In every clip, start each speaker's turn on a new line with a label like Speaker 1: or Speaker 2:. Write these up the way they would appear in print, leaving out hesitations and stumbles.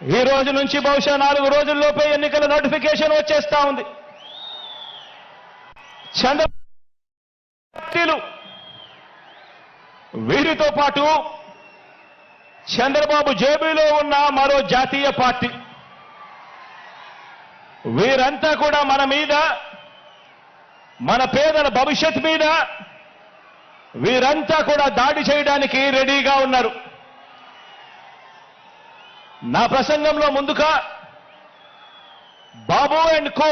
Speaker 1: ఈ రోజు నుంచి బహుశా 4 రోజుల్లోపే ఎన్నికల నోటిఫికేషన్ వచ్చేస్తా ఉంది. చంద్రబాబు వీరితో పాటు చంద్రబాబు జేబులో ఉన్న మరో జాతీయ పార్టీ, వీరంతా కూడా మన మీద, మన పేదల భవిష్యత్ మీద వీరంతా కూడా దాడి చేయడానికి రెడీగా ఉన్నారు. నా ప్రసంగంలో ముందుగా బాబు అండ్ కో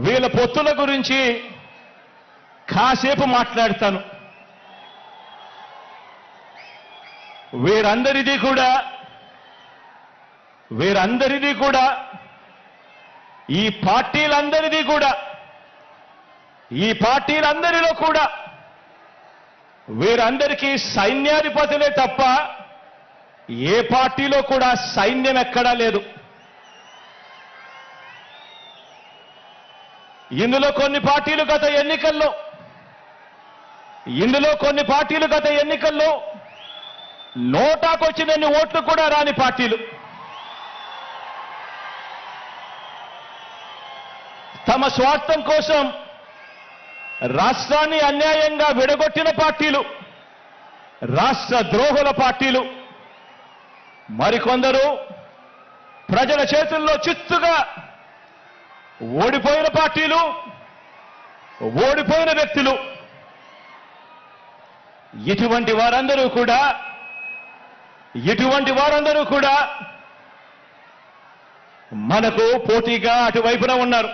Speaker 1: వీళ్ళ పొత్తుల గురించి కాసేపు మాట్లాడతాను. వీరందరిది కూడా ఈ పార్టీలందరిలో కూడా వీరందరికీ సైన్యాధిపతులే తప్ప ఏ పార్టీలో కూడా సైన్యం ఎక్కడా లేదు. ఇందులో కొన్ని పార్టీలు గత ఎన్నికల్లో నోటాకొచ్చినన్ని ఓట్లు కూడా రాని పార్టీలు, తమ స్వార్థం కోసం రాష్ట్రాన్ని అన్యాయంగా విడగొట్టిన పార్టీలు, రాష్ట్ర ద్రోహుల పార్టీలు, మరికొందరు ప్రజల చేతుల్లో చిత్తుగా ఓడిపోయిన పార్టీలు, ఓడిపోయిన వ్యక్తులు. ఇటువంటి వారందరూ కూడా మనకు పోటీగా అటువైపున ఉన్నారు.